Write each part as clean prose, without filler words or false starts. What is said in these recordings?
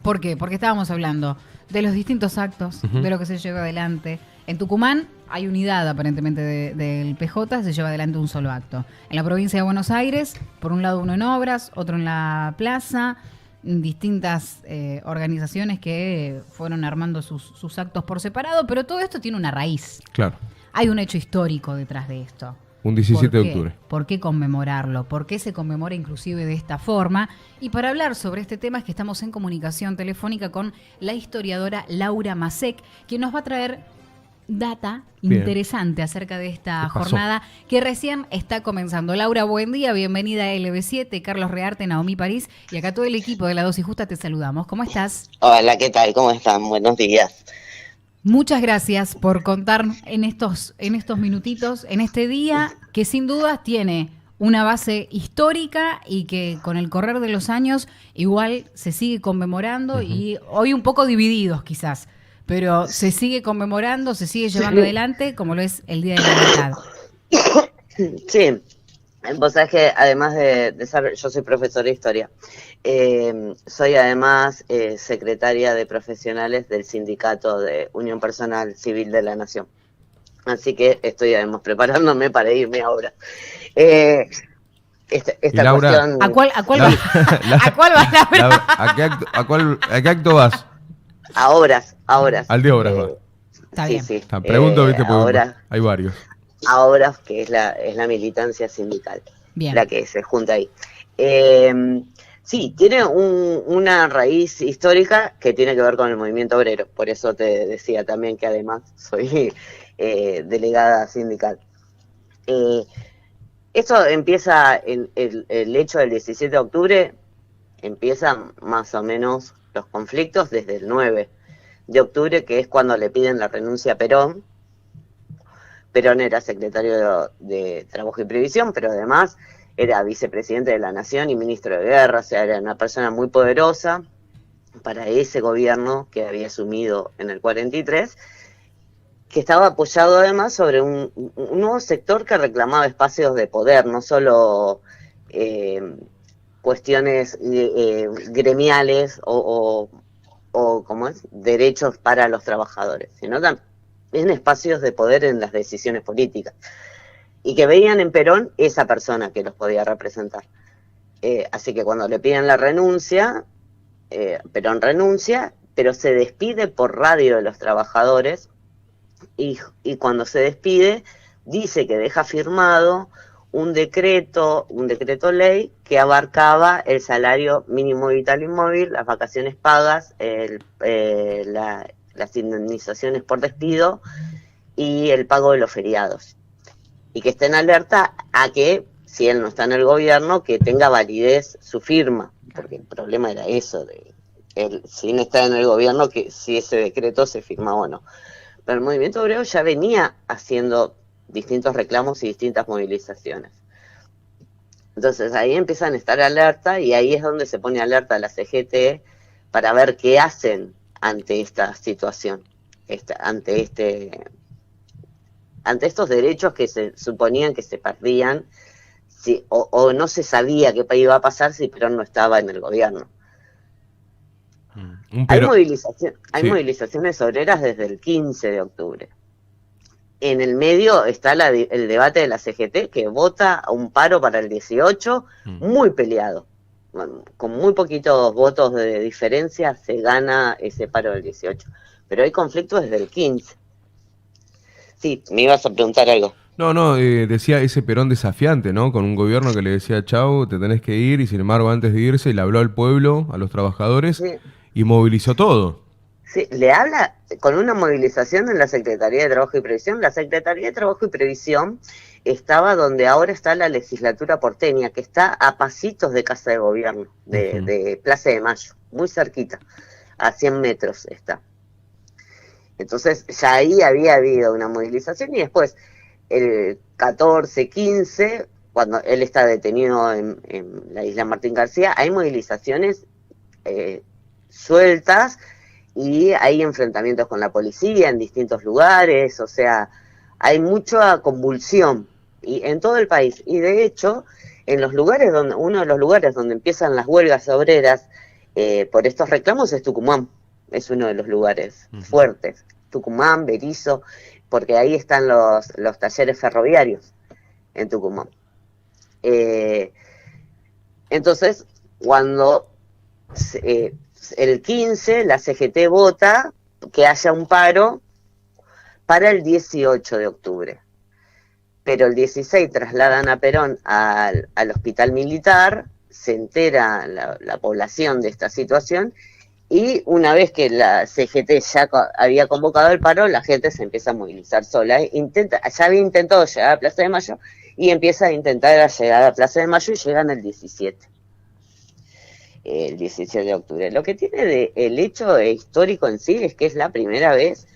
¿Por qué? Porque estábamos hablando de los distintos actos, de lo que se lleva adelante. En Tucumán hay unidad aparentemente del PJ, se lleva adelante un solo acto. En la provincia de Buenos Aires, por un lado uno en obras, otro en la plaza, distintas organizaciones que fueron armando sus actos por separado, pero todo esto tiene una raíz. Claro. Hay un hecho histórico detrás de esto. Un 17 de octubre. ¿Por qué conmemorarlo? ¿Por qué se conmemora inclusive de esta forma? Y para hablar sobre este tema es que estamos en comunicación telefónica con la historiadora Laura Masek, quien nos va a traer data interesante acerca de esta jornada que recién está comenzando. Laura, buen día, bienvenida a LB7, Carlos Rearte, Naomi París y acá todo el equipo de La Dosis Justa te saludamos. ¿Cómo estás? Hola, ¿qué tal? ¿Cómo están? Buenos días. Muchas gracias por contar en estos minutitos, en este día que sin dudas tiene una base histórica y que con el correr de los años igual se sigue conmemorando y hoy un poco divididos quizás, pero se sigue conmemorando, se sigue llevando adelante como lo es el Día de la Libertad. Sí, vos sabés que además de ser, yo soy profesora de historia, soy además secretaria de profesionales del sindicato de Unión Personal Civil de la Nación. Así que estoy además preparándome para irme ahora. Esta Laura, cuestión... ¿A cuál vas, Laura? ¿A qué acto vas? A obras. Al de obras vas. Está sí, bien. sí. Pregunto, viste, porque ahora, hay varios. A obras, que es la militancia sindical, Bien. la que se junta ahí. Sí, tiene una raíz histórica que tiene que ver con el movimiento obrero, por eso te decía también que además soy delegada sindical. Esto empieza, el hecho del 17 de octubre, empieza más o menos los conflictos desde el 9 de octubre, que es cuando le piden la renuncia a Perón. Perón era secretario de Trabajo y Previsión, pero además era vicepresidente de la Nación y ministro de Guerra, o sea, era una persona muy poderosa para ese gobierno que había asumido en el 43, que estaba apoyado además sobre un nuevo sector que reclamaba espacios de poder, no solo cuestiones gremiales o ¿cómo es? Derechos para los trabajadores, sino también espacios de poder en las decisiones políticas. Y que veían en Perón esa persona que los podía representar. Así que cuando le piden la renuncia, Perón renuncia, pero se despide por radio de los trabajadores y cuando se despide dice que deja firmado un decreto ley que abarcaba el salario mínimo vital y móvil, las vacaciones pagas, las indemnizaciones por despido y el pago de los feriados. Y que esté en alerta a que, si él no está en el gobierno, que tenga validez su firma, porque el problema era eso, de él, si no está en el gobierno, que si ese decreto se firma o no. Pero el movimiento obrero ya venía haciendo distintos reclamos y distintas movilizaciones. Entonces ahí empiezan a estar alerta y ahí es donde se pone alerta la CGT para ver qué hacen ante esta situación, ante estos derechos que se suponían que se perdían o no se sabía qué iba a pasar si Perón no estaba en el gobierno. Hay movilizaciones obreras desde el 15 de octubre. En el medio está el debate de la CGT que vota a un paro para el 18, muy peleado. Bueno, con muy poquitos votos de diferencia se gana ese paro del 18. Pero hay conflictos desde el 15. Sí, me ibas a preguntar algo. No, decía ese Perón desafiante, ¿no? Con un gobierno que le decía, chau, te tenés que ir, y sin embargo antes de irse le habló al pueblo, a los trabajadores, sí, y movilizó todo. Sí, le habla con una movilización en la Secretaría de Trabajo y Previsión. La Secretaría de Trabajo y Previsión estaba donde ahora está la legislatura porteña, que está a pasitos de Casa de Gobierno, de Plaza de Mayo, muy cerquita, a 100 metros está. Entonces ya ahí había habido una movilización y después el 14, 15, cuando él está detenido en la isla Martín García, hay movilizaciones sueltas y hay enfrentamientos con la policía en distintos lugares, o sea, hay mucha convulsión y en todo el país. Y de hecho, en los lugares uno de los lugares donde empiezan las huelgas obreras por estos reclamos es Tucumán, es uno de los lugares fuertes. Tucumán, Berizo, porque ahí están los talleres ferroviarios en Tucumán. Entonces, cuando el 15 la CGT vota que haya un paro para el 18 de octubre, pero el 16 trasladan a Perón al hospital militar, se entera la población de esta situación, y una vez que la CGT ya había convocado el paro, la gente se empieza a movilizar sola. Ya había intentado llegar a Plaza de Mayo y empieza a intentar llegar a Plaza de Mayo y llegan el 17 de octubre. Lo que tiene el hecho histórico en sí es que es la primera vez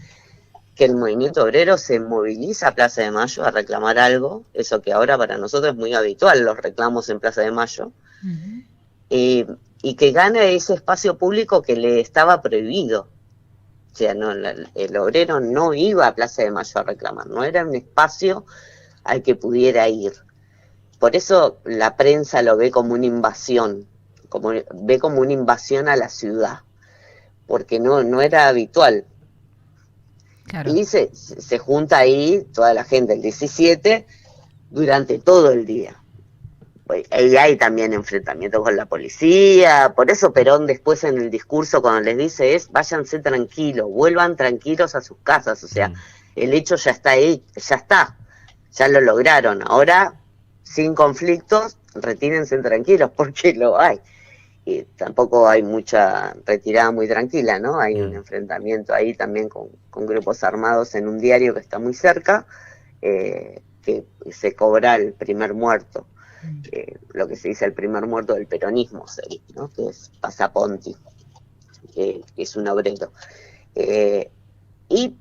que el movimiento obrero se moviliza a Plaza de Mayo a reclamar algo, eso que ahora para nosotros es muy habitual, los reclamos en Plaza de Mayo, y que gane ese espacio público que le estaba prohibido. O sea, no, el obrero no iba a Plaza de Mayo a reclamar, no era un espacio al que pudiera ir. Por eso la prensa lo ve como una invasión, ve como una invasión a la ciudad, porque no era habitual. Claro. Y se junta ahí toda la gente el 17 durante todo el día. Y hay también enfrentamientos con la policía, por eso Perón después en el discurso cuando les dice váyanse tranquilos, vuelvan tranquilos a sus casas, o sea, el hecho ya está ahí, ya lo lograron, ahora sin conflictos, retírense tranquilos porque lo hay. Y tampoco hay mucha retirada muy tranquila, ¿no? Hay un enfrentamiento ahí también con grupos armados en un diario que está muy cerca, que se cobra el primer muerto. Lo que se dice el primer muerto del peronismo, ¿no? Que es Pasaponti, que es un obrero. Y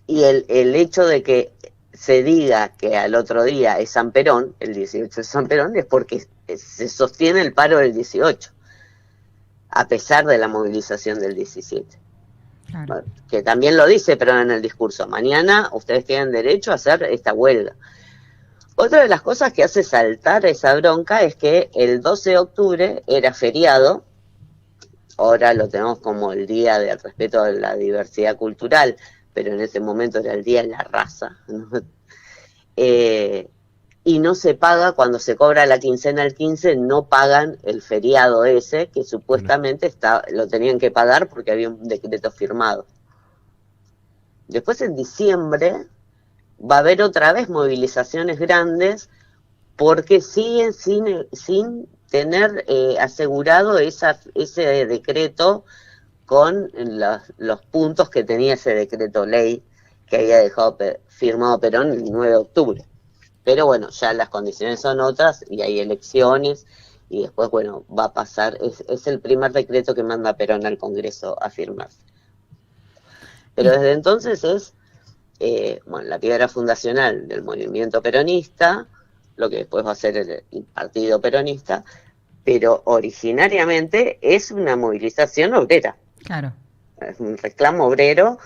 el hecho de que se diga que al otro día es San Perón, el 18 es San Perón, es porque se sostiene el paro del 18, a pesar de la movilización del 17. Claro. Bueno, que también lo dice Perón en el discurso, mañana ustedes tienen derecho a hacer esta huelga. Otra de las cosas que hace saltar esa bronca es que el 12 de octubre era feriado, ahora lo tenemos como el día del respeto a la diversidad cultural, pero en ese momento era el día de la raza, ¿no? Y no se paga, cuando se cobra la quincena el 15, no pagan el feriado ese, que supuestamente lo tenían que pagar porque había un decreto firmado. Después en diciembre va a haber otra vez movilizaciones grandes porque siguen sin tener asegurado ese decreto con los puntos que tenía ese decreto ley que había dejado firmado Perón el 9 de octubre. Pero bueno, ya las condiciones son otras y hay elecciones y después, bueno, va a pasar, es el primer decreto que manda Perón al Congreso a firmarse. Pero desde entonces es la piedra fundacional del movimiento peronista, lo que después va a ser el partido peronista, pero originariamente es una movilización obrera. Claro. Es un reclamo obrero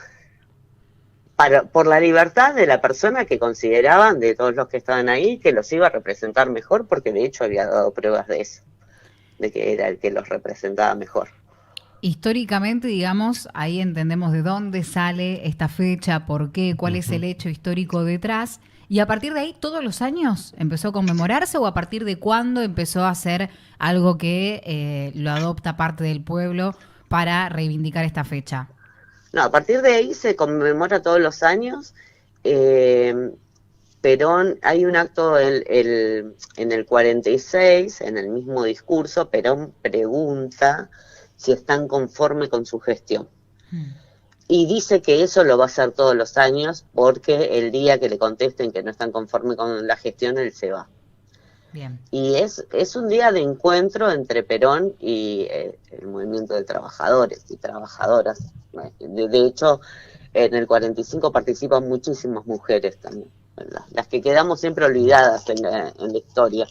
por la libertad de la persona que consideraban, de todos los que estaban ahí, que los iba a representar mejor, porque de hecho había dado pruebas de eso, de que era el que los representaba mejor. Históricamente, digamos, ahí entendemos de dónde sale esta fecha, por qué, cuál es el hecho histórico detrás, y a partir de ahí, ¿todos los años empezó a conmemorarse o a partir de cuándo empezó a ser algo que lo adopta parte del pueblo para reivindicar esta fecha? No, a partir de ahí se conmemora todos los años. Perón, hay un acto en el 46, en el mismo discurso, Perón pregunta si están conformes con su gestión. Y dice que eso lo va a hacer todos los años porque el día que le contesten que no están conformes con la gestión, él se va. Bien. Y es un día de encuentro entre Perón y el movimiento de trabajadores y trabajadoras. De hecho, en el 45 participan muchísimas mujeres también, las que quedamos siempre olvidadas en la historia,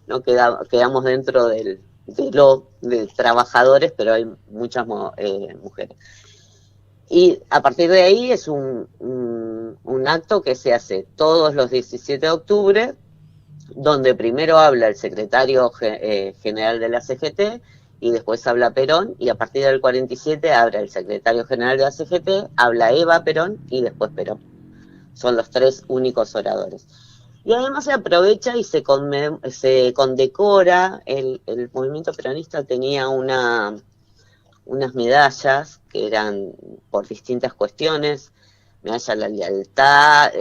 ¿no? Quedamos dentro de trabajadores, pero hay muchas mujeres. Y a partir de ahí es un acto que se hace todos los 17 de octubre, donde primero habla el secretario general de la CGT y después habla Perón, y a partir del 47 habla el secretario general de la CGT, habla Eva Perón y después Perón. Son los 3 únicos oradores. Y además se aprovecha y se condecora, el movimiento peronista tenía unas medallas que eran por distintas cuestiones, medalla a la lealtad,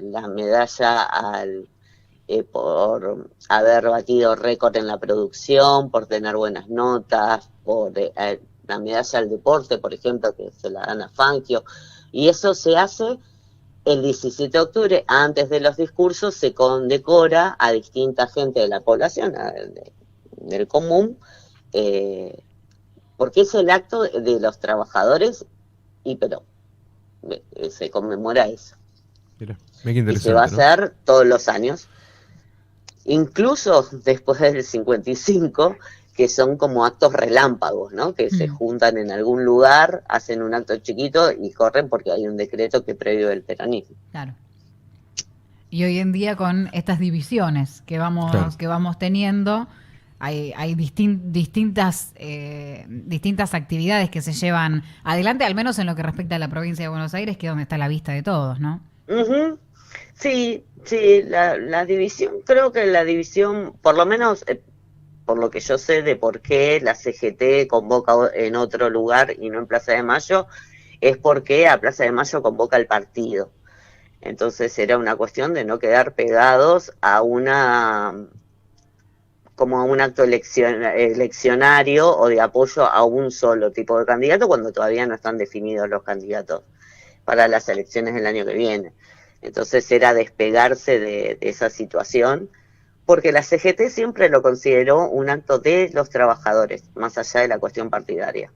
la medalla por haber batido récord en la producción, por tener buenas notas, por la medalla al deporte, por ejemplo, que se la dan a Fangio, y eso se hace el 17 de octubre, antes de los discursos, se condecora a distinta gente de la población, del común, porque es el acto de los trabajadores y Perón. Se conmemora eso. Mira, y se va a hacer todos los años, incluso después del 55, que son como actos relámpagos, ¿no? Que se juntan en algún lugar, hacen un acto chiquito y corren porque hay un decreto que prohíbe el peronismo. Claro. Y hoy en día con estas divisiones que vamos teniendo, hay distintas actividades que se llevan adelante, al menos en lo que respecta a la provincia de Buenos Aires, que es donde está la vista de todos, ¿no? Uh-huh. Sí, la división, creo que la división, por lo menos por lo que yo sé de por qué la CGT convoca en otro lugar y no en Plaza de Mayo, es porque a Plaza de Mayo convoca el partido. Entonces era una cuestión de no quedar pegados a como a un acto eleccionario o de apoyo a un solo tipo de candidato, cuando todavía no están definidos los candidatos para las elecciones del año que viene. Entonces era despegarse de esa situación, porque la CGT siempre lo consideró un acto de los trabajadores, más allá de la cuestión partidaria.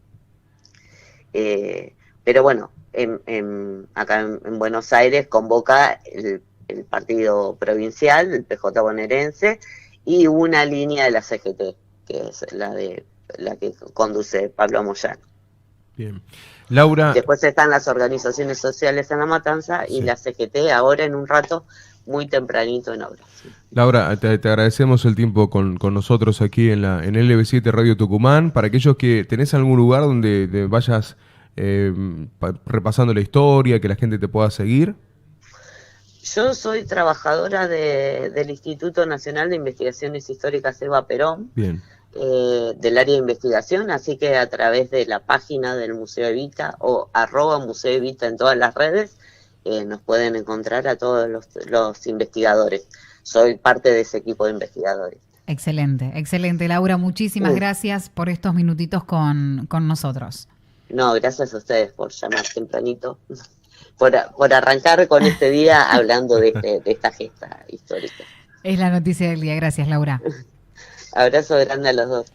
Pero bueno, acá en Buenos Aires convoca el partido provincial, el PJ bonaerense, y una línea de la CGT, que es la que conduce Pablo Moyano. Bien. Laura. Después están las organizaciones sociales en La Matanza y la CGT ahora en un rato, muy tempranito en obras. Laura, te agradecemos el tiempo con nosotros aquí en LB7 Radio Tucumán. Para aquellos que tenés algún lugar donde vayas repasando la historia, que la gente te pueda seguir. Yo soy trabajadora del Instituto Nacional de Investigaciones Históricas Eva Perón. Bien. Del área de investigación, así que a través de la página del Museo Evita o @Museo Evita en todas las redes, nos pueden encontrar a todos los investigadores. Soy parte de ese equipo de investigadores. Excelente, excelente. Laura, muchísimas gracias por estos minutitos con nosotros. No, gracias a ustedes por llamar tempranito, por arrancar con este día hablando de esta gesta histórica. Es la noticia del día. Gracias, Laura. Abrazo grande a los dos.